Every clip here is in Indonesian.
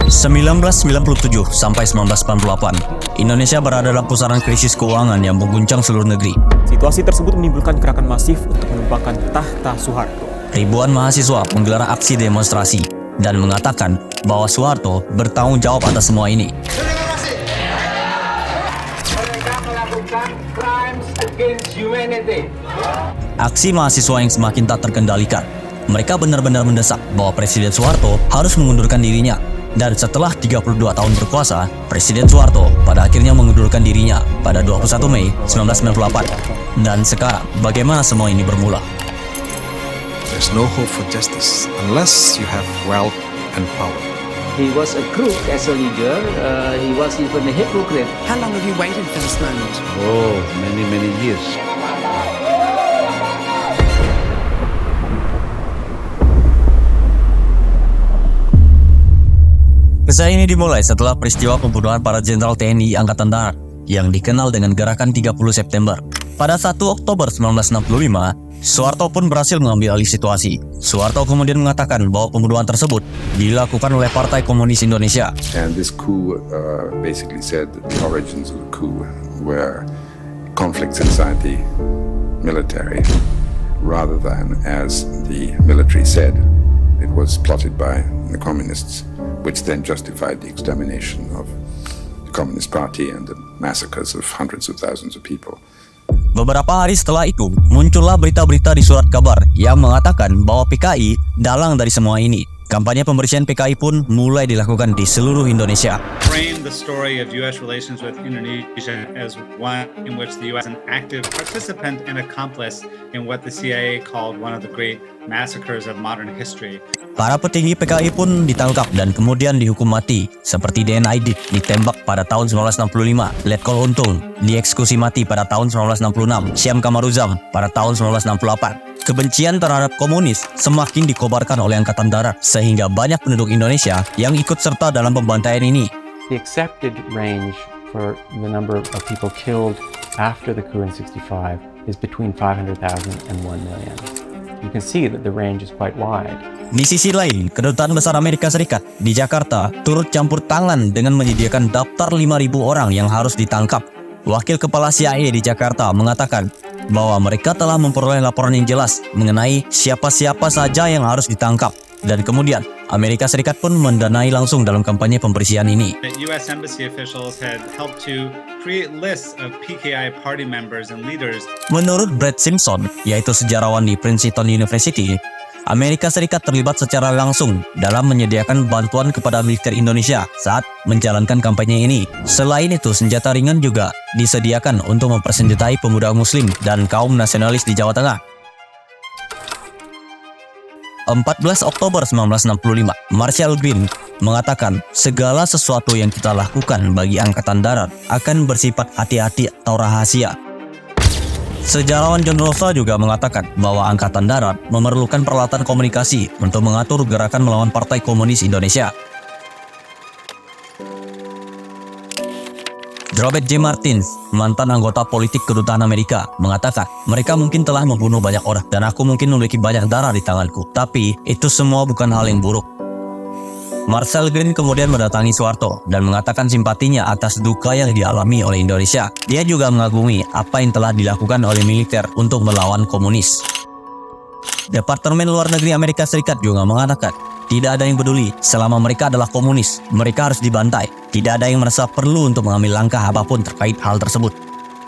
1997 sampai 1998, Indonesia berada dalam pusaran krisis keuangan yang mengguncang seluruh negeri. Situasi tersebut menimbulkan gerakan masif untuk menumpangkan tahta Soeharto. Ribuan mahasiswa menggelar aksi demonstrasi dan mengatakan bahwa Soeharto bertanggung jawab atas semua ini. Mereka melakukan crimes against humanity. Aksi mahasiswa yang semakin tak terkendalikan. Mereka benar-benar mendesak bahwa Presiden Soeharto harus mengundurkan dirinya. Dan setelah 32 tahun berkuasa, Presiden Soeharto pada akhirnya mengundurkan dirinya pada 21 Mei 1998. Dan sekarang, bagaimana semua ini bermula? There's no hope for justice unless you have wealth and power. He was a crook as a leader. He was even a hypocrite. How long have you waited for this moment? Oh, many years. Kisah ini dimulai setelah peristiwa pembunuhan para jenderal TNI Angkatan Darat yang dikenal dengan Gerakan 30 September. Pada 1 Oktober 1965, Soeharto pun berhasil mengambil alih situasi. Soeharto kemudian mengatakan bahwa pembunuhan tersebut dilakukan oleh Partai Komunis Indonesia. And this coup basically said that the origins of the coup were conflicts inside the military, rather than, as the military said, it was plotted by the communists, which then justified the extermination of the Communist Party and the massacres of hundreds of thousands of people. Beberapa hari setelah itu, muncullah berita-berita di surat kabar yang mengatakan bahwa PKI dalang dari semua ini. Kampanye pembersihan PKI pun mulai dilakukan di seluruh Indonesia. Frame the story of U.S. relations with Indonesia as one in which the U.S. is an active participant and accomplice in what the CIA called one of the great massacres of modern history. Para petinggi PKI pun ditangkap dan kemudian dihukum mati, seperti DN Aidit ditembak pada tahun 1965, Letkol Untung dieksekusi mati pada tahun 1966, Syam Kamaruzam pada tahun 1968. Kebencian terhadap komunis semakin dikobarkan oleh Angkatan Darat, sehingga banyak penduduk Indonesia yang ikut serta dalam pembantaian ini. The accepted range for the number of people killed after the coup in 65 is between 500,000 and 1 million. You can see that the range is quite wide. Di sisi lain, Kedutaan Besar Amerika Serikat di Jakarta turut campur tangan dengan menyediakan daftar 5.000 orang yang harus ditangkap. Wakil Kepala CIA di Jakarta mengatakan bahwa mereka telah memperoleh laporan yang jelas mengenai siapa-siapa saja yang harus ditangkap. Dan kemudian, Amerika Serikat pun mendanai langsung dalam kampanye pembersihan ini. U.S. Embassy officials had helped to create lists of PKI party members and leaders. Menurut Brad Simpson, yaitu sejarawan di Princeton University, Amerika Serikat terlibat secara langsung dalam menyediakan bantuan kepada militer Indonesia saat menjalankan kampanye ini. Selain itu, senjata ringan juga disediakan untuk mempersenjatai pemuda muslim dan kaum nasionalis di Jawa Tengah. 14 Oktober 1965, Marshall Green mengatakan segala sesuatu yang kita lakukan bagi Angkatan Darat akan bersifat hati-hati atau rahasia. Sejarawan John Rosa juga mengatakan bahwa Angkatan Darat memerlukan peralatan komunikasi untuk mengatur gerakan melawan Partai Komunis Indonesia. Robert J. Martins, mantan anggota politik Kedutaan Amerika, mengatakan mereka mungkin telah membunuh banyak orang dan aku mungkin memiliki banyak darah di tanganku, tapi itu semua bukan hal yang buruk. Marshall Green kemudian mendatangi Soeharto dan mengatakan simpatinya atas duka yang dialami oleh Indonesia. Dia juga mengagumi apa yang telah dilakukan oleh militer untuk melawan komunis. Departemen Luar Negeri Amerika Serikat juga mengatakan tidak ada yang peduli selama mereka adalah komunis, mereka harus dibantai. Tidak ada yang merasa perlu untuk mengambil langkah apapun terkait hal tersebut.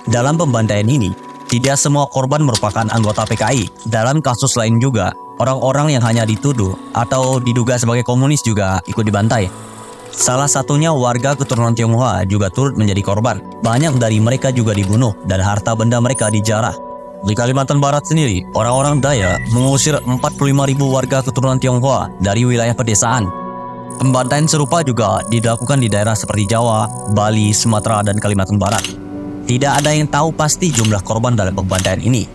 Dalam pembantaian ini, tidak semua korban merupakan anggota PKI. Dalam kasus lain juga, orang-orang yang hanya dituduh atau diduga sebagai komunis juga ikut dibantai. Salah satunya warga keturunan Tionghoa juga turut menjadi korban. Banyak dari mereka juga dibunuh dan harta benda mereka dijarah. Di Kalimantan Barat sendiri, orang-orang Dayak mengusir 45.000 warga keturunan Tionghoa dari wilayah pedesaan. Pembantaian serupa juga dilakukan di daerah seperti Jawa, Bali, Sumatera, dan Kalimantan Barat. Tidak ada yang tahu pasti jumlah korban dalam pembantaian ini.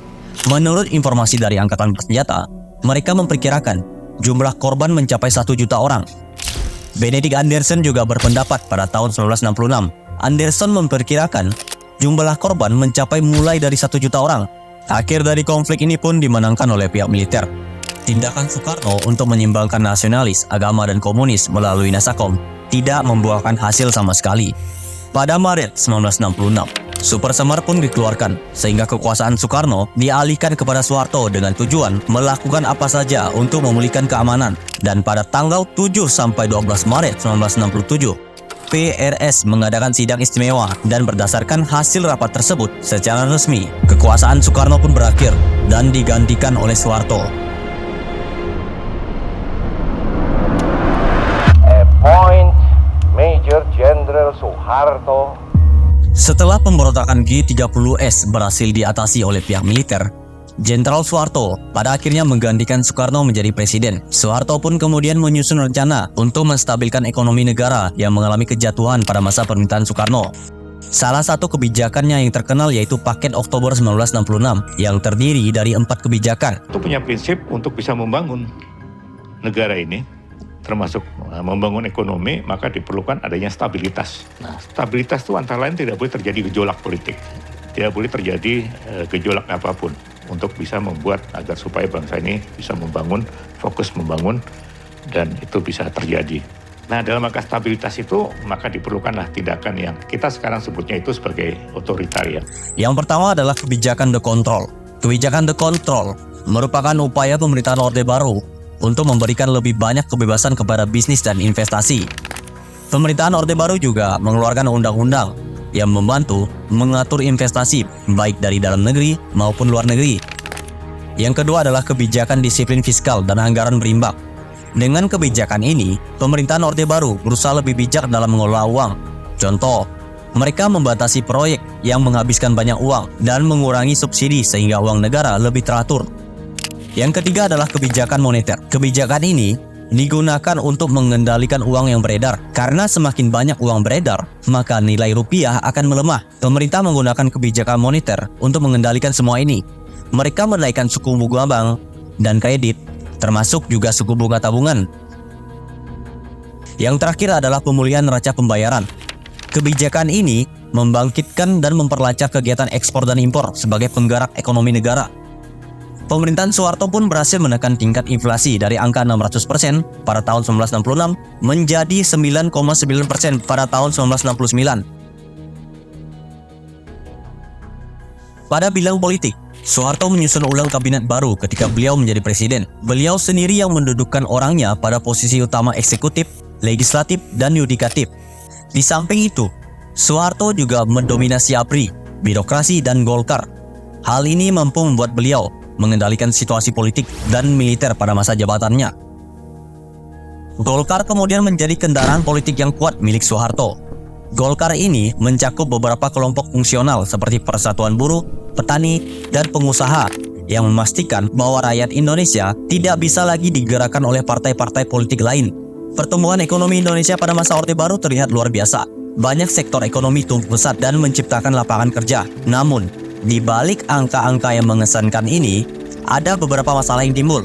Menurut informasi dari Angkatan Bersenjata, mereka memperkirakan jumlah korban mencapai 1 juta orang. Benedict Anderson juga berpendapat pada tahun 1966. Anderson memperkirakan jumlah korban mencapai mulai dari 1 juta orang. Akhir dari konflik ini pun dimenangkan oleh pihak militer. Tindakan Soekarno untuk menyimbangkan nasionalis, agama, dan komunis melalui Nasakom tidak membuahkan hasil sama sekali. Pada Maret 1966, Super Semar pun dikeluarkan, sehingga kekuasaan Soekarno dialihkan kepada Soeharto dengan tujuan melakukan apa saja untuk memulihkan keamanan. Dan pada tanggal 7 sampai 12 Maret 1967, PRS mengadakan sidang istimewa dan berdasarkan hasil rapat tersebut secara resmi, kekuasaan Soekarno pun berakhir dan digantikan oleh Soeharto. Appoint Major General Soeharto. Setelah pemberontakan G30S berhasil diatasi oleh pihak militer, Jenderal Soeharto pada akhirnya menggantikan Soekarno menjadi presiden. Soeharto pun kemudian menyusun rencana untuk menstabilkan ekonomi negara yang mengalami kejatuhan pada masa pemerintahan Soekarno. Salah satu kebijakannya yang terkenal yaitu Paket Oktober 1966 yang terdiri dari 4 kebijakan. Itu punya prinsip untuk bisa membangun negara ini, termasuk membangun ekonomi, maka diperlukan adanya stabilitas. Nah, stabilitas itu antara lain tidak boleh terjadi gejolak politik, tidak boleh terjadi gejolak apapun, untuk bisa membuat agar supaya bangsa ini bisa membangun, fokus membangun, dan itu bisa terjadi. Nah, dalam angka stabilitas itu, maka diperlukanlah tindakan yang kita sekarang sebutnya itu sebagai otoritarian. Yang pertama adalah kebijakan The Control. Kebijakan The Control merupakan upaya pemerintahan Orde Baru untuk memberikan lebih banyak kebebasan kepada bisnis dan investasi. Pemerintahan Orde Baru juga mengeluarkan undang-undang yang membantu mengatur investasi baik dari dalam negeri maupun luar negeri. Yang kedua adalah kebijakan disiplin fiskal dan anggaran berimbang. Dengan kebijakan ini, pemerintahan Orde Baru berusaha lebih bijak dalam mengelola uang. Contoh, mereka membatasi proyek yang menghabiskan banyak uang dan mengurangi subsidi sehingga uang negara lebih teratur. Yang ketiga adalah kebijakan moneter. Kebijakan ini digunakan untuk mengendalikan uang yang beredar. Karena semakin banyak uang beredar, maka nilai rupiah akan melemah. Pemerintah menggunakan kebijakan moneter untuk mengendalikan semua ini. Mereka menaikkan suku bunga bank dan kredit, termasuk juga suku bunga tabungan. Yang terakhir adalah pemulihan neraca pembayaran. Kebijakan ini membangkitkan dan memperlancar kegiatan ekspor dan impor sebagai penggerak ekonomi negara. Pemerintahan Soeharto pun berhasil menekan tingkat inflasi dari angka 600% pada tahun 1966 menjadi 9,9% pada tahun 1969. Pada bidang politik, Soeharto menyusun ulang kabinet baru ketika beliau menjadi presiden. Beliau sendiri yang mendudukkan orangnya pada posisi utama eksekutif, legislatif, dan yudikatif. Di samping itu, Soeharto juga mendominasi ABRI, birokrasi, dan Golkar. Hal ini mampu membuat beliau mengendalikan situasi politik dan militer pada masa jabatannya. Golkar kemudian menjadi kendaraan politik yang kuat milik Soeharto. Golkar ini mencakup beberapa kelompok fungsional seperti Persatuan Buruh, Petani, dan pengusaha yang memastikan bahwa rakyat Indonesia tidak bisa lagi digerakkan oleh partai-partai politik lain. Pertumbuhan ekonomi Indonesia pada masa Orde Baru terlihat luar biasa. Banyak sektor ekonomi tumbuh pesat dan menciptakan lapangan kerja. Namun, di balik angka-angka yang mengesankan ini, ada beberapa masalah yang timbul.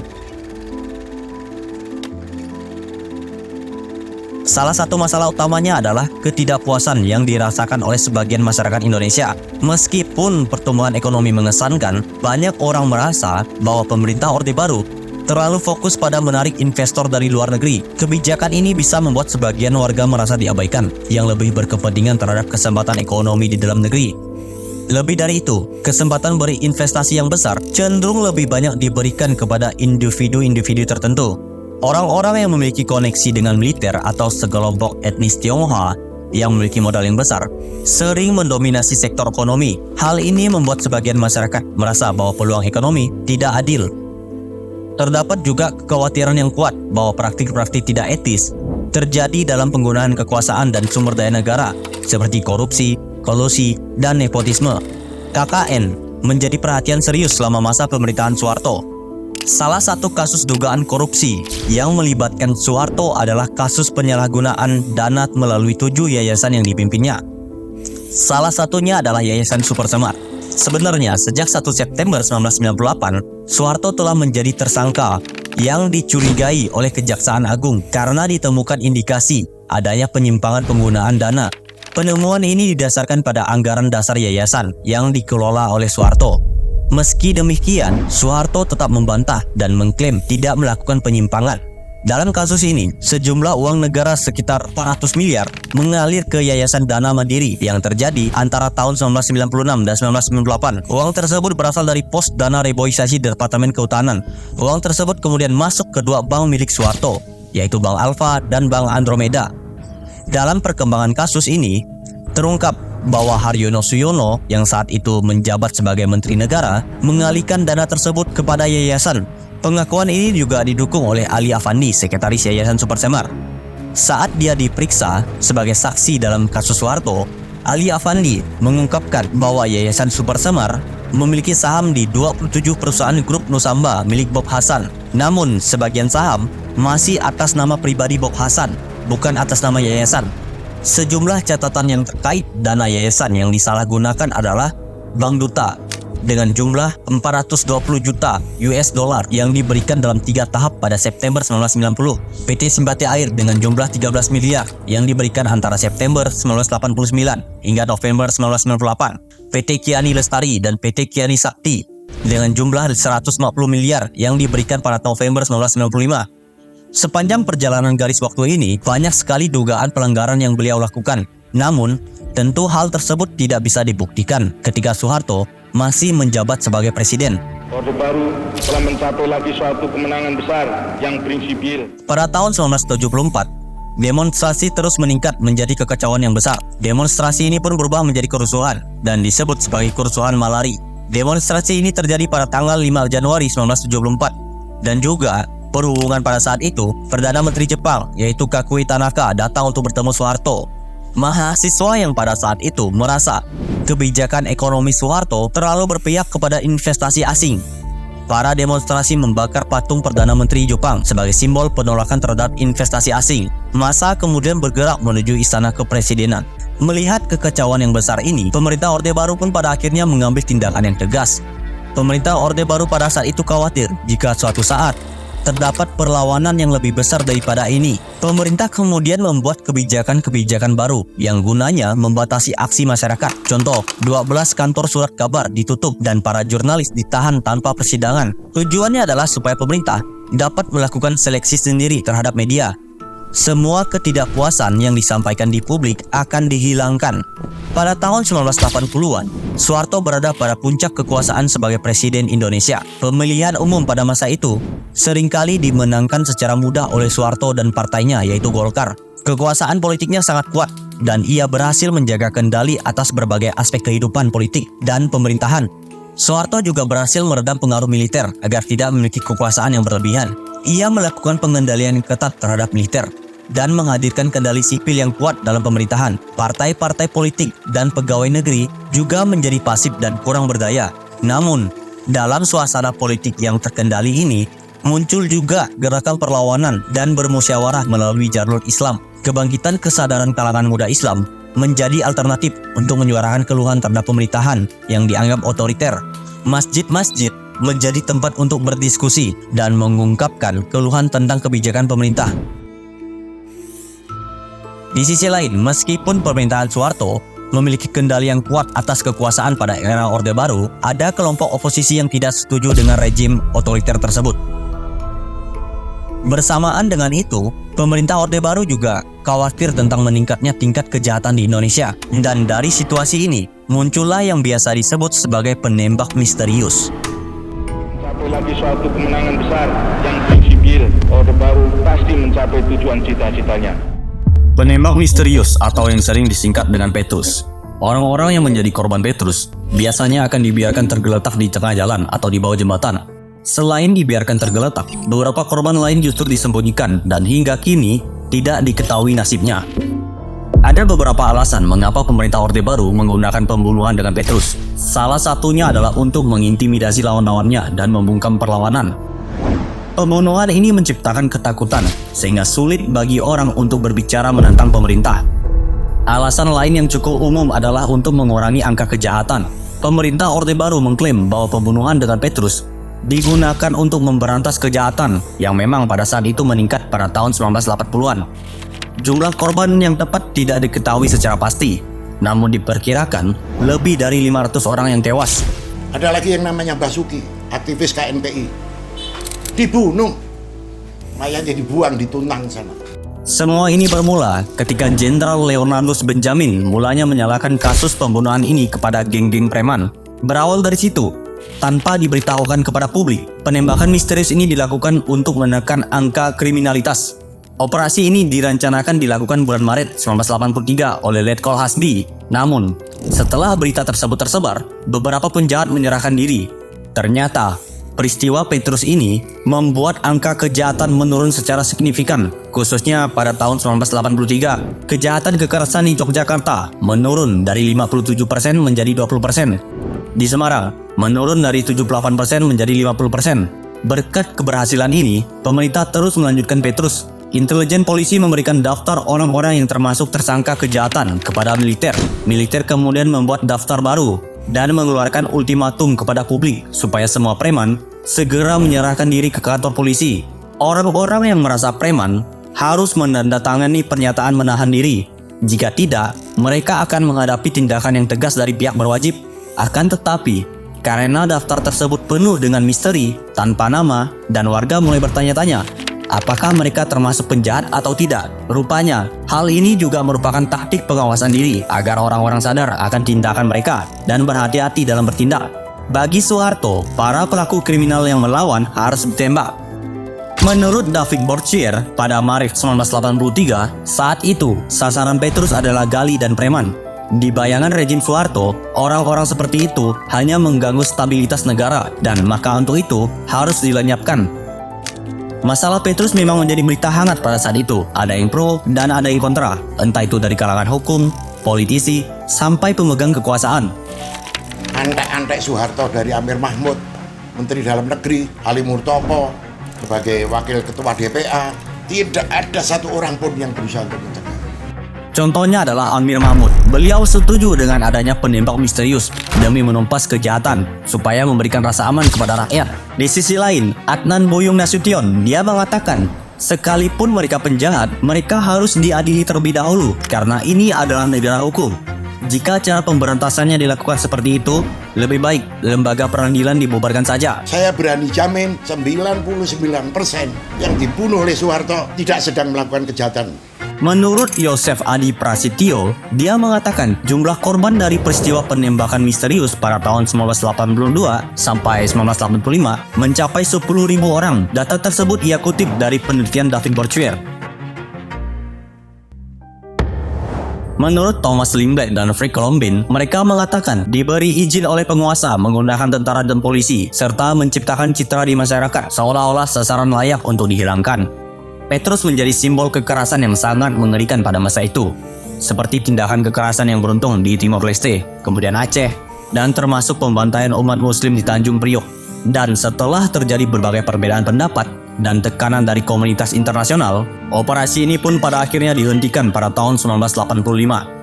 Salah satu masalah utamanya adalah ketidakpuasan yang dirasakan oleh sebagian masyarakat Indonesia. Meskipun pertumbuhan ekonomi mengesankan, banyak orang merasa bahwa pemerintah Orde Baru terlalu fokus pada menarik investor dari luar negeri. Kebijakan ini bisa membuat sebagian warga merasa diabaikan, yang lebih berkepentingan terhadap kesempatan ekonomi di dalam negeri. Lebih dari itu, kesempatan berinvestasi yang besar cenderung lebih banyak diberikan kepada individu-individu tertentu. Orang-orang yang memiliki koneksi dengan militer atau sekelompok etnis Tionghoa yang memiliki modal yang besar sering mendominasi sektor ekonomi. Hal ini membuat sebagian masyarakat merasa bahwa peluang ekonomi tidak adil. Terdapat juga kekhawatiran yang kuat bahwa praktik-praktik tidak etis terjadi dalam penggunaan kekuasaan dan sumber daya negara seperti korupsi, kolusi, dan nepotisme. KKN menjadi perhatian serius selama masa pemerintahan Soeharto. Salah satu kasus dugaan korupsi yang melibatkan Soeharto adalah kasus penyalahgunaan dana melalui 7 yayasan yang dipimpinnya. Salah satunya adalah Yayasan Super Semar. Sebenarnya, sejak 1 September 1998, Soeharto telah menjadi tersangka yang dicurigai oleh Kejaksaan Agung karena ditemukan indikasi adanya penyimpangan penggunaan dana. Penemuan ini didasarkan pada anggaran dasar yayasan yang dikelola oleh Soeharto. Meski demikian, Soeharto tetap membantah dan mengklaim tidak melakukan penyimpangan. Dalam kasus ini, sejumlah uang negara sekitar 400 miliar mengalir ke Yayasan Dana Mandiri yang terjadi antara tahun 1996 dan 1998. Uang tersebut berasal dari pos dana reboisasi Departemen Kehutanan. Uang tersebut kemudian masuk ke dua bank milik Soeharto, yaitu Bank Alfa dan Bank Andromeda. Dalam perkembangan kasus ini, terungkap bahwa Haryono Suyono yang saat itu menjabat sebagai Menteri Negara mengalihkan dana tersebut kepada yayasan. Pengakuan ini juga didukung oleh Ali Afandi, sekretaris Yayasan Supersemar. Saat dia diperiksa sebagai saksi dalam kasus Soeharto, Ali Afandi mengungkapkan bahwa Yayasan Supersemar memiliki saham di 27 perusahaan grup Nusamba milik Bob Hasan. Namun, sebagian saham masih atas nama pribadi Bob Hasan, bukan atas nama yayasan. Sejumlah catatan yang terkait dana yayasan yang disalahgunakan adalah Bank Duta dengan jumlah 420 juta US dollar yang diberikan dalam 3 tahap pada September 1990. PT Simpati Air dengan jumlah 13 miliar yang diberikan antara September 1989 hingga November 1998. PT Kiani Lestari dan PT Kiani Sakti dengan jumlah 150 miliar yang diberikan pada November 1995. Sepanjang perjalanan garis waktu ini, banyak sekali dugaan pelanggaran yang beliau lakukan. Namun, tentu hal tersebut tidak bisa dibuktikan ketika Soeharto masih menjabat sebagai presiden. Orde Baru telah mencapai lagi suatu kemenangan besar yang prinsipil. Pada tahun 1974, demonstrasi terus meningkat menjadi kekacauan yang besar. Demonstrasi ini pun berubah menjadi kerusuhan dan disebut sebagai kerusuhan Malari. Demonstrasi ini terjadi pada tanggal 5 Januari 1974 dan juga berhubungan pada saat itu Perdana Menteri Jepang yaitu Kakui Tanaka datang untuk bertemu Soeharto. Mahasiswa yang pada saat itu merasa kebijakan ekonomi Soeharto terlalu berpihak kepada investasi asing. Para demonstrasi membakar patung Perdana Menteri Jepang sebagai simbol penolakan terhadap investasi asing. Massa kemudian bergerak menuju istana kepresidenan. Melihat kekacauan yang besar ini, pemerintah Orde Baru pun pada akhirnya mengambil tindakan yang tegas. Pemerintah Orde Baru pada saat itu khawatir jika suatu saat terdapat perlawanan yang lebih besar daripada ini. Pemerintah kemudian membuat kebijakan-kebijakan baru yang gunanya membatasi aksi masyarakat. Contoh, 12 kantor surat kabar ditutup dan para jurnalis ditahan tanpa persidangan. Tujuannya adalah supaya pemerintah dapat melakukan seleksi sendiri terhadap media. Semua ketidakpuasan yang disampaikan di publik akan dihilangkan. Pada tahun 1980-an, Soeharto berada pada puncak kekuasaan sebagai Presiden Indonesia. Pemilihan umum pada masa itu seringkali dimenangkan secara mudah oleh Soeharto dan partainya yaitu Golkar. Kekuasaan politiknya sangat kuat dan ia berhasil menjaga kendali atas berbagai aspek kehidupan politik dan pemerintahan. Soeharto juga berhasil meredam pengaruh militer agar tidak memiliki kekuasaan yang berlebihan. Ia melakukan pengendalian yang ketat terhadap militer dan menghadirkan kendali sipil yang kuat dalam pemerintahan. Partai-partai politik dan pegawai negeri juga menjadi pasif dan kurang berdaya. Namun, dalam suasana politik yang terkendali ini, muncul juga gerakan perlawanan dan bermusyawarah melalui jalur Islam. Kebangkitan kesadaran kalangan muda Islam menjadi alternatif untuk menyuarakan keluhan terhadap pemerintahan yang dianggap otoriter. Masjid-masjid menjadi tempat untuk berdiskusi dan mengungkapkan keluhan tentang kebijakan pemerintah. Di sisi lain, meskipun pemerintahan Soeharto memiliki kendali yang kuat atas kekuasaan pada era Orde Baru, ada kelompok oposisi yang tidak setuju dengan rejim otoriter tersebut. Bersamaan dengan itu, pemerintah Orde Baru juga khawatir tentang meningkatnya tingkat kejahatan di Indonesia. Dan dari situasi ini, muncullah yang biasa disebut sebagai penembak misterius. Lagi suatu kemenangan besar yang prinsipil, Orde Baru pasti mencapai tujuan cita-citanya. Penembak misterius atau yang sering disingkat dengan Petrus. Orang-orang yang menjadi korban Petrus biasanya akan dibiarkan tergeletak di tengah jalan atau di bawah jembatan. Selain dibiarkan tergeletak, beberapa korban lain justru disembunyikan dan hingga kini tidak diketahui nasibnya. Ada beberapa alasan mengapa pemerintah Orde Baru menggunakan pembunuhan dengan Petrus. Salah satunya adalah untuk mengintimidasi lawan-lawannya dan membungkam perlawanan. Pembunuhan ini menciptakan ketakutan sehingga sulit bagi orang untuk berbicara menentang pemerintah. Alasan lain yang cukup umum adalah untuk mengurangi angka kejahatan. Pemerintah Orde Baru mengklaim bahwa pembunuhan dengan Petrus digunakan untuk memberantas kejahatan yang memang pada saat itu meningkat pada tahun 1980-an. Jumlah korban yang tepat tidak diketahui secara pasti, namun diperkirakan lebih dari 500 orang yang tewas. Ada lagi yang namanya Basuki, aktivis KNPI. Dibunuh mayatnya dibuang, dituntang sana. Semua ini bermula ketika Jenderal Leonardus Benjamin mulanya menyalahkan kasus pembunuhan ini kepada geng-geng preman. Berawal dari situ, tanpa diberitahukan kepada publik, penembakan misterius ini dilakukan untuk menekan angka kriminalitas. Operasi ini direncanakan dilakukan bulan Maret 1983 oleh Letkol Hasbi. Namun, setelah berita tersebut tersebar, beberapa penjahat menyerahkan diri. Ternyata, peristiwa Petrus ini membuat angka kejahatan menurun secara signifikan, khususnya pada tahun 1983. Kejahatan kekerasan di Yogyakarta menurun dari 57% menjadi 20%. Di Semarang, menurun dari 78% menjadi 50%. Berkat keberhasilan ini, pemerintah terus melanjutkan Petrus. Intelijen polisi memberikan daftar orang-orang yang termasuk tersangka kejahatan kepada militer. Militer kemudian membuat daftar baru dan mengeluarkan ultimatum kepada publik supaya semua preman segera menyerahkan diri ke kantor polisi. Orang-orang yang merasa preman harus menandatangani pernyataan menahan diri. Jika tidak, mereka akan menghadapi tindakan yang tegas dari pihak berwajib. Akan tetapi, karena daftar tersebut penuh dengan misteri, tanpa nama, dan warga mulai bertanya-tanya, apakah mereka termasuk penjahat atau tidak? Rupanya, hal ini juga merupakan taktik pengawasan diri agar orang-orang sadar akan tindakan mereka dan berhati-hati dalam bertindak. Bagi Soeharto, para pelaku kriminal yang melawan harus ditembak. Menurut David Borchier, pada Maret 1983, saat itu sasaran Petrus adalah gali dan preman. Di bayangan rejim Soeharto, orang-orang seperti itu hanya mengganggu stabilitas negara dan maka untuk itu harus dilenyapkan. Masalah Petrus memang menjadi berita hangat pada saat itu. Ada yang pro dan ada yang kontra, entah itu dari kalangan hukum, politisi, sampai pemegang kekuasaan. Antek-antek Soeharto dari Amir Mahmud, Menteri Dalam Negeri, Ali Murtopo, sebagai Wakil Ketua DPA, tidak ada satu orang pun yang berusaha untuk mencegah. Contohnya adalah Amir Mahmud. Beliau setuju dengan adanya penembak misterius demi menumpas kejahatan supaya memberikan rasa aman kepada rakyat. Di sisi lain, Adnan Boyong Nasution, dia mengatakan, sekalipun mereka penjahat, mereka harus diadili terlebih dahulu karena ini adalah negara hukum. Jika cara pemberantasannya dilakukan seperti itu, lebih baik lembaga peradilan dibubarkan saja. Saya berani jamin 99% yang dibunuh oleh Soeharto tidak sedang melakukan kejahatan. Menurut Yosef Adi Prasetyo, dia mengatakan jumlah korban dari peristiwa penembakan misterius pada tahun 1982 sampai 1985 mencapai 10.000 orang. Data tersebut ia kutip dari penelitian David Borchier. Menurut Thomas Lindbeck dan Frank Colombin, mereka mengatakan diberi izin oleh penguasa menggunakan tentara dan polisi serta menciptakan citra di masyarakat seolah-olah sasaran layak untuk dihilangkan. Petrus menjadi simbol kekerasan yang sangat mengerikan pada masa itu, seperti tindakan kekerasan yang beruntung di Timor Leste, kemudian Aceh, dan termasuk pembantaian umat muslim di Tanjung Priok. Dan setelah terjadi berbagai perbedaan pendapat dan tekanan dari komunitas internasional, operasi ini pun pada akhirnya dihentikan pada tahun 1985.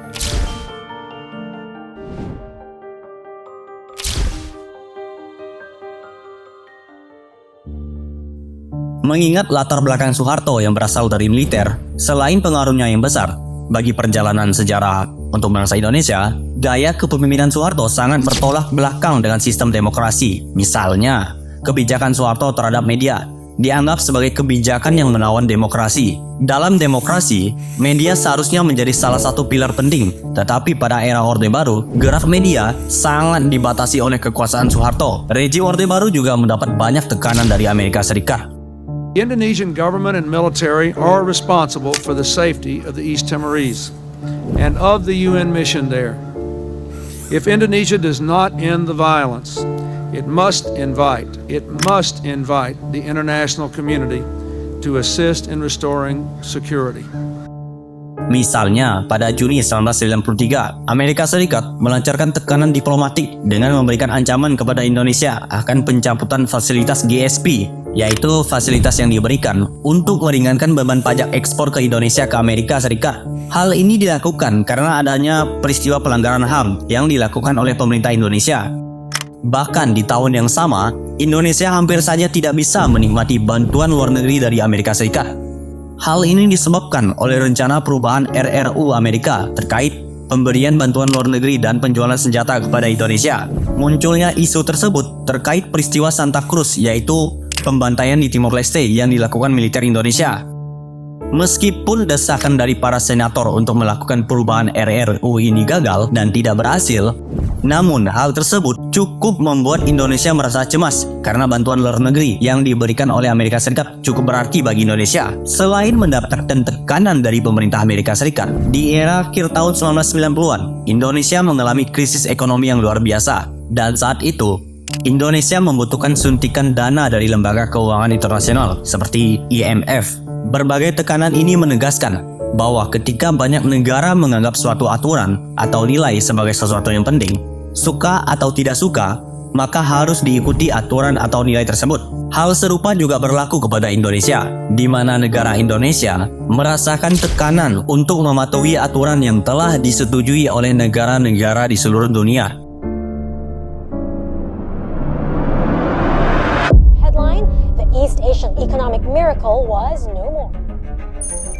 Mengingat latar belakang Soeharto yang berasal dari militer, selain pengaruhnya yang besar bagi perjalanan sejarah untuk bangsa Indonesia, gaya kepemimpinan Soeharto sangat bertolak belakang dengan sistem demokrasi. Misalnya, kebijakan Soeharto terhadap media dianggap sebagai kebijakan yang menawan demokrasi. Dalam demokrasi, media seharusnya menjadi salah satu pilar penting, tetapi pada era Orde Baru, gerak media sangat dibatasi oleh kekuasaan Soeharto. Rejim Orde Baru juga mendapat banyak tekanan dari Amerika Serikat. The Indonesian government and military are responsible for the safety of the East Timorese and of the UN mission there. If Indonesia does not end the violence, it must invite the international community to assist in restoring security. Misalnya, pada Juni 1993, Amerika Serikat melancarkan tekanan diplomatik dengan memberikan ancaman kepada Indonesia akan pencabutan fasilitas GSP, yaitu fasilitas yang diberikan untuk meringankan beban pajak ekspor ke Indonesia ke Amerika Serikat. Hal ini dilakukan karena adanya peristiwa pelanggaran HAM yang dilakukan oleh pemerintah Indonesia. Bahkan di tahun yang sama, Indonesia hampir saja tidak bisa menikmati bantuan luar negeri dari Amerika Serikat. Hal ini disebabkan oleh rencana perubahan RRU Amerika terkait pemberian bantuan luar negeri dan penjualan senjata kepada Indonesia. Munculnya isu tersebut terkait peristiwa Santa Cruz, yaitu pembantaian di Timor Leste yang dilakukan militer Indonesia. Meskipun desakan dari para senator untuk melakukan perubahan RRU ini gagal dan tidak berhasil, namun hal tersebut cukup membuat Indonesia merasa cemas karena bantuan luar negeri yang diberikan oleh Amerika Serikat cukup berarti bagi Indonesia. Selain mendapatkan tekanan dari pemerintah Amerika Serikat, di era akhir tahun 1990-an, Indonesia mengalami krisis ekonomi yang luar biasa. Dan saat itu, Indonesia membutuhkan suntikan dana dari lembaga keuangan internasional seperti IMF. Berbagai tekanan ini menegaskan bahwa ketika banyak negara menganggap suatu aturan atau nilai sebagai sesuatu yang penting, suka atau tidak suka, maka harus diikuti aturan atau nilai tersebut. Hal serupa juga berlaku kepada Indonesia, di mana negara Indonesia merasakan tekanan untuk mematuhi aturan yang telah disetujui oleh negara-negara di seluruh dunia. Headline: The East Asian economic miracle was no more.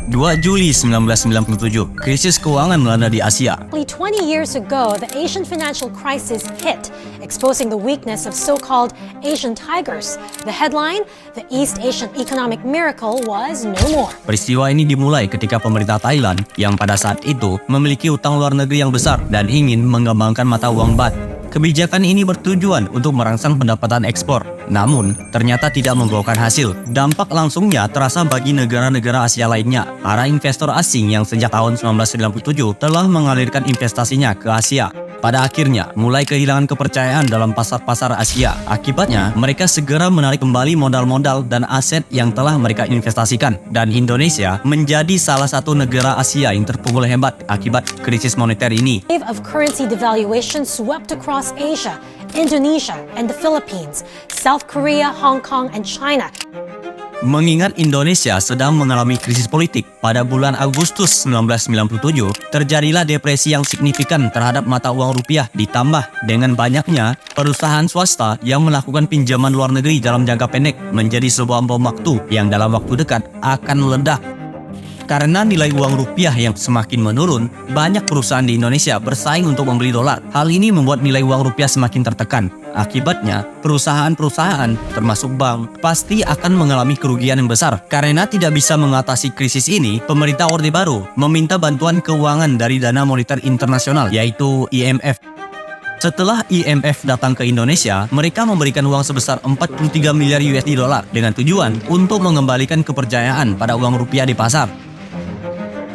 2 Juli 1997, krisis keuangan melanda di Asia. 20 years ago, the Asian financial crisis hit, exposing the weakness of so-called Asian tigers. The headline: The East Asian economic miracle was no more. Peristiwa ini dimulai ketika pemerintah Thailand yang pada saat itu memiliki utang luar negeri yang besar dan ingin mengembangkan mata uang baht. Kebijakan ini bertujuan untuk merangsang pendapatan ekspor, namun ternyata tidak membuahkan hasil. Dampak langsungnya terasa bagi negara-negara Asia lainnya. Para investor asing yang sejak tahun 1997 telah mengalirkan investasinya ke Asia. Pada akhirnya, mulai kehilangan kepercayaan dalam pasar-pasar Asia. Akibatnya, mereka segera menarik kembali modal-modal dan aset yang telah mereka investasikan. Dan Indonesia menjadi salah satu negara Asia yang terpukul hebat akibat krisis moneter ini. Wave of currency devaluation swept across Asia, Indonesia, and the Philippines, South Korea, Hong Kong, and China. Mengingat Indonesia sedang mengalami krisis politik, pada bulan Agustus 1997 terjadilah depresi yang signifikan terhadap mata uang rupiah, ditambah dengan banyaknya perusahaan swasta yang melakukan pinjaman luar negeri dalam jangka pendek menjadi sebuah bom waktu yang dalam waktu dekat akan meledak. Karena nilai uang rupiah yang semakin menurun, banyak perusahaan di Indonesia bersaing untuk membeli dolar. Hal ini membuat nilai uang rupiah semakin tertekan. Akibatnya, perusahaan-perusahaan, termasuk bank, pasti akan mengalami kerugian yang besar. Karena tidak bisa mengatasi krisis ini, pemerintah Orde Baru meminta bantuan keuangan dari Dana Moneter Internasional, yaitu IMF. Setelah IMF datang ke Indonesia, mereka memberikan uang sebesar 43 miliar USD dengan tujuan untuk mengembalikan kepercayaan pada uang rupiah di pasar.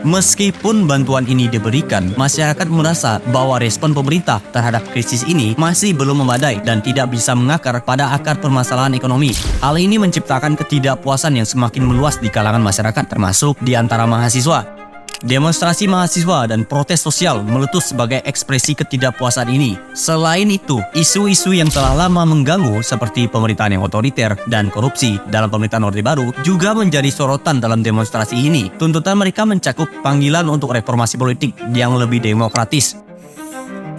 Meskipun bantuan ini diberikan, masyarakat merasa bahwa respon pemerintah terhadap krisis ini masih belum memadai dan tidak bisa mengakar pada akar permasalahan ekonomi. Hal ini menciptakan ketidakpuasan yang semakin meluas di kalangan masyarakat, termasuk di antara mahasiswa. Demonstrasi mahasiswa dan protes sosial meletus sebagai ekspresi ketidakpuasan ini. Selain itu, isu-isu yang telah lama mengganggu seperti pemerintahan yang otoriter dan korupsi dalam pemerintahan Orde Baru juga menjadi sorotan dalam demonstrasi ini. Tuntutan mereka mencakup panggilan untuk reformasi politik yang lebih demokratis.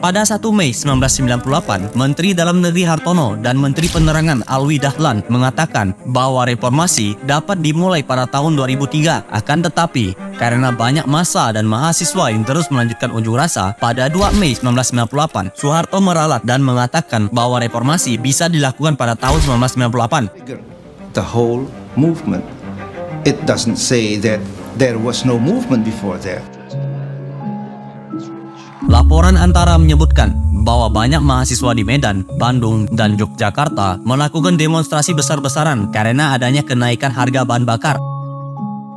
Pada 1 Mei 1998, Menteri Dalam Negeri Hartono dan Menteri Penerangan Alwi Dahlan mengatakan bahwa reformasi dapat dimulai pada tahun 2003. Akan tetapi, karena banyak massa dan mahasiswa yang terus melanjutkan unjuk rasa, pada 2 Mei 1998, Soeharto meralat dan mengatakan bahwa reformasi bisa dilakukan pada tahun 1998. The whole movement. It doesn't say that there was no movement before that. Laporan antara menyebutkan bahwa banyak mahasiswa di Medan, Bandung, dan Yogyakarta melakukan demonstrasi besar-besaran karena adanya kenaikan harga bahan bakar.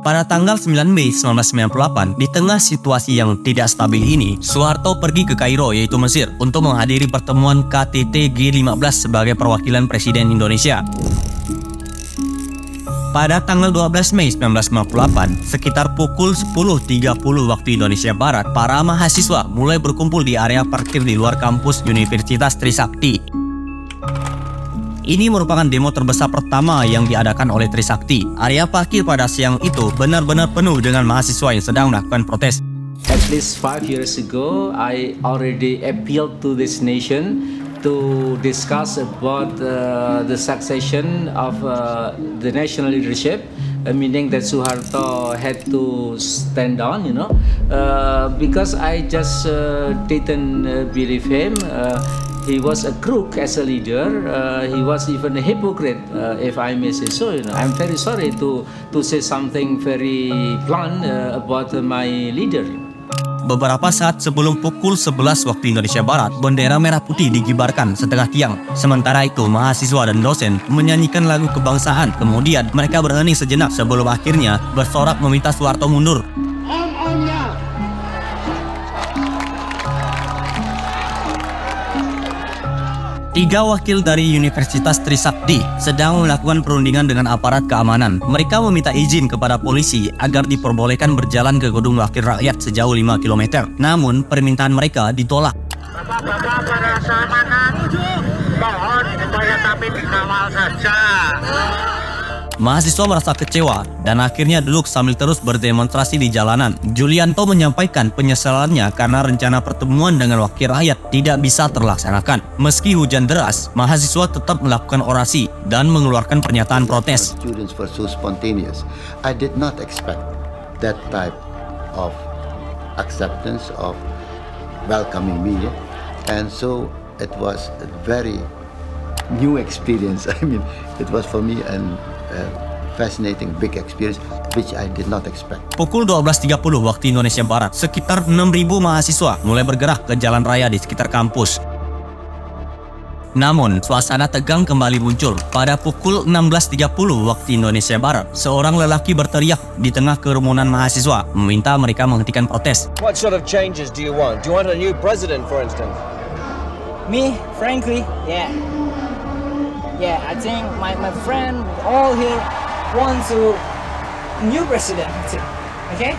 Pada tanggal 9 Mei 1998, di tengah situasi yang tidak stabil ini, Soeharto pergi ke Kairo, yaitu Mesir, untuk menghadiri pertemuan KTT G15 sebagai perwakilan Presiden Indonesia. Pada tanggal 12 Mei 1998, sekitar pukul 10.30 waktu Indonesia Barat, para mahasiswa mulai berkumpul di area parkir di luar kampus Universitas Trisakti. Ini merupakan demo terbesar pertama yang diadakan oleh Trisakti. Area parkir pada siang itu benar-benar penuh dengan mahasiswa yang sedang melakukan protes. At least 5 years ago, I already appealed to this nation to discuss about the succession of the national leadership, meaning that Suharto had to stand down, because I just didn't believe him. He was a crook as a leader. He was even a hypocrite, if I may say so. I'm very sorry to say something very blunt about my leader. Beberapa saat sebelum pukul 11 waktu Indonesia Barat, bendera merah putih dikibarkan setengah tiang. Sementara itu, mahasiswa dan dosen menyanyikan lagu kebangsaan. Kemudian, mereka berhening sejenak sebelum akhirnya bersorak meminta Soeharto mundur. Tiga wakil dari Universitas Trisakti sedang melakukan perundingan dengan aparat keamanan. Mereka meminta izin kepada polisi agar diperbolehkan berjalan ke gedung wakil rakyat sejauh 5 km. Namun, permintaan mereka ditolak. Bapak-bapak pada keamanan, mohon supaya kami dikawal saja. Mahasiswa merasa kecewa dan akhirnya duduk sambil terus berdemonstrasi di jalanan. Julianto menyampaikan penyesalannya karena rencana pertemuan dengan wakil rakyat tidak bisa terlaksanakan. Meski hujan deras, mahasiswa tetap melakukan orasi dan mengeluarkan pernyataan protes. Students were so spontaneous. I did not expect that type of acceptance of welcoming me, and so it was a very new experience. I mean, it was for me an fascinating big experience which I did not expect. Pukul 12.30 waktu Indonesia Barat, sekitar 6.000 mahasiswa mulai bergerak ke jalan raya di sekitar kampus. Namun, suasana tegang kembali muncul. Pada pukul 16.30 waktu Indonesia Barat, seorang lelaki berteriak di tengah kerumunan mahasiswa meminta mereka menghentikan protes. What sort of changes do you want? Do you want a new president, for instance? Me, frankly, yeah. Yeah, I think my friend all here want to new president, okay?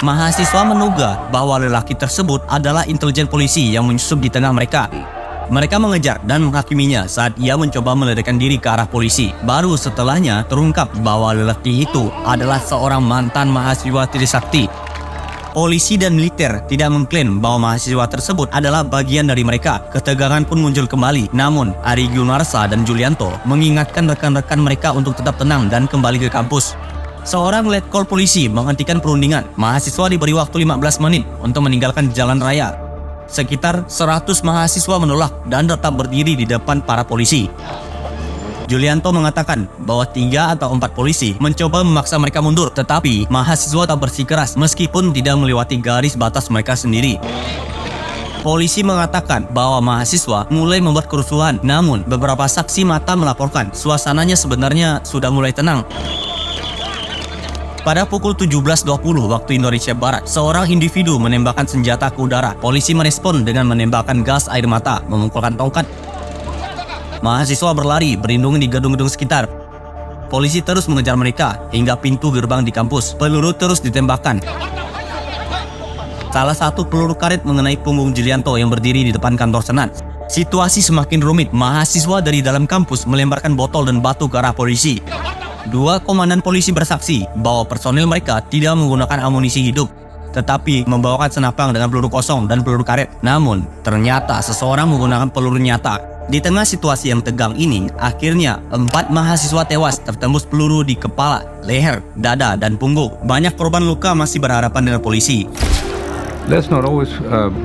Mahasiswa menduga bahwa lelaki tersebut adalah intelijen polisi yang menyusup di tengah mereka. Mereka mengejar dan menghakiminya saat ia mencoba melarikan diri ke arah polisi. Baru setelahnya terungkap bahwa lelaki itu adalah seorang mantan mahasiswa Trisakti. Polisi dan militer tidak mengklaim bahwa mahasiswa tersebut adalah bagian dari mereka. Ketegangan pun muncul kembali. Namun, Ari Gunarsa dan Julianto mengingatkan rekan-rekan mereka untuk tetap tenang dan kembali ke kampus. Seorang letkol polisi menghentikan perundingan. Mahasiswa diberi waktu 15 menit untuk meninggalkan jalan raya. Sekitar 100 mahasiswa menolak dan tetap berdiri di depan para polisi. Julianto mengatakan bahwa 3 atau 4 polisi mencoba memaksa mereka mundur, tetapi mahasiswa tak bersikeras meskipun tidak melewati garis batas mereka sendiri. Polisi mengatakan bahwa mahasiswa mulai membuat kerusuhan, namun beberapa saksi mata melaporkan suasananya sebenarnya sudah mulai tenang. Pada pukul 17.20 waktu Indonesia Barat, seorang individu menembakkan senjata ke udara. Polisi merespon dengan menembakkan gas air mata, memukulkan tongkat. Mahasiswa berlari berlindung di gedung-gedung sekitar. Polisi terus mengejar mereka hingga pintu gerbang di kampus. Peluru terus ditembakkan. Salah satu peluru karet mengenai punggung Julianto yang berdiri di depan kantor senat. Situasi semakin rumit. Mahasiswa dari dalam kampus melemparkan botol dan batu ke arah polisi. 2 komandan polisi bersaksi bahwa personil mereka tidak menggunakan amunisi hidup, tetapi membawakan senapang dengan peluru kosong dan peluru karet. Namun, ternyata seseorang menggunakan peluru nyata. Di tengah situasi yang tegang ini, akhirnya 4 mahasiswa tewas tertembus peluru di kepala, leher, dada, dan punggung. Banyak korban luka masih berhadapan dengan polisi. Let's not always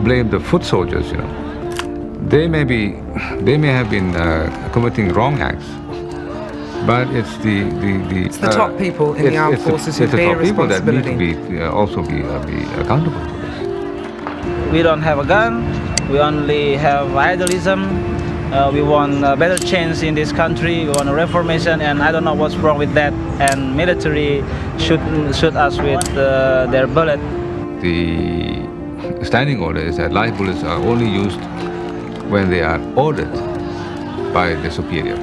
blame the foot soldiers. You know, they may have been committing wrong acts, but it's the top people in the armed forces who bear responsibility. That need to be also be accountable for this. We don't have a gun. We only have idealism. We want a better change in this country. We want a reformation, and I don't know what's wrong with that. And military shoot us with their bullet. The standing order is that live bullets are only used when they are ordered by the superior.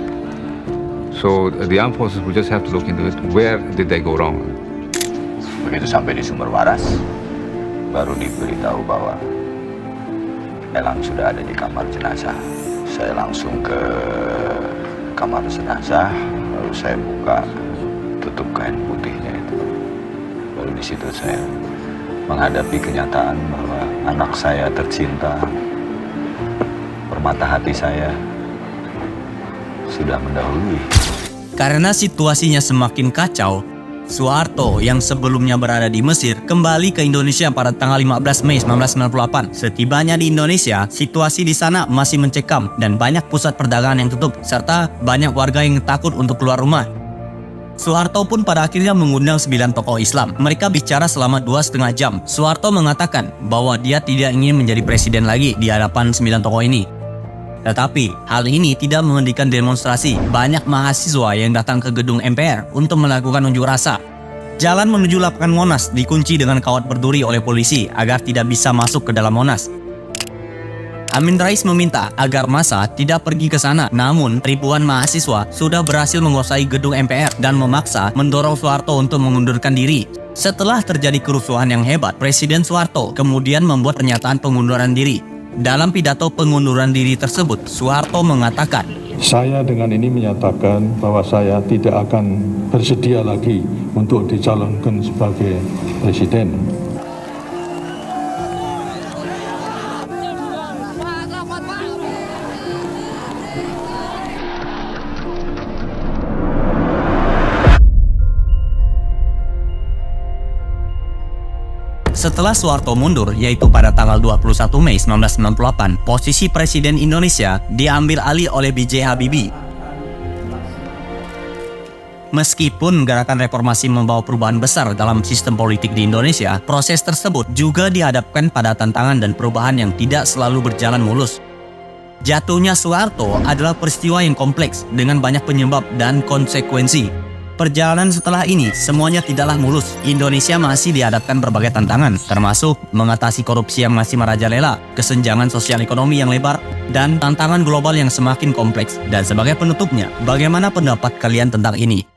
So the armed forces will just have to look into it. Where did they go wrong? Begitu sampai di Sumber Waras, baru diberitahu bahwa Elang sudah ada di kamar jenazah. Saya langsung ke kamar jenazah, lalu saya buka tutup kain putihnya itu. Baru di situ saya menghadapi kenyataan bahwa anak saya tercinta, permata hati saya, sudah mendahului. Karena situasinya semakin kacau, Soeharto yang sebelumnya berada di Mesir kembali ke Indonesia pada tanggal 15 Mei 1998. Setibanya di Indonesia, situasi di sana masih mencekam dan banyak pusat perdagangan yang tutup, serta banyak warga yang takut untuk keluar rumah. Soeharto pun pada akhirnya mengundang 9 tokoh Islam. Mereka bicara selama 2,5 jam. Soeharto mengatakan bahwa dia tidak ingin menjadi presiden lagi di hadapan 9 tokoh ini. Tetapi, hal ini tidak menghentikan demonstrasi. Banyak mahasiswa yang datang ke gedung MPR untuk melakukan unjuk rasa. Jalan menuju lapangan Monas dikunci dengan kawat berduri oleh polisi agar tidak bisa masuk ke dalam Monas. Amin Rais meminta agar massa tidak pergi ke sana. Namun, ribuan mahasiswa sudah berhasil menguasai gedung MPR dan memaksa mendorong Soeharto untuk mengundurkan diri. Setelah terjadi kerusuhan yang hebat, Presiden Soeharto kemudian membuat pernyataan pengunduran diri. Dalam pidato pengunduran diri tersebut, Soeharto mengatakan, "Saya dengan ini menyatakan bahwa saya tidak akan bersedia lagi untuk dicalonkan sebagai presiden." Setelah Soeharto mundur, yaitu pada tanggal 21 Mei 1998, posisi Presiden Indonesia diambil alih oleh B.J. Habibie. Meskipun gerakan reformasi membawa perubahan besar dalam sistem politik di Indonesia, proses tersebut juga dihadapkan pada tantangan dan perubahan yang tidak selalu berjalan mulus. Jatuhnya Soeharto adalah peristiwa yang kompleks dengan banyak penyebab dan konsekuensi. Perjalanan setelah ini semuanya tidaklah mulus. Indonesia masih dihadapkan berbagai tantangan, termasuk mengatasi korupsi yang masih merajalela, kesenjangan sosial ekonomi yang lebar, dan tantangan global yang semakin kompleks. Dan sebagai penutupnya, bagaimana pendapat kalian tentang ini?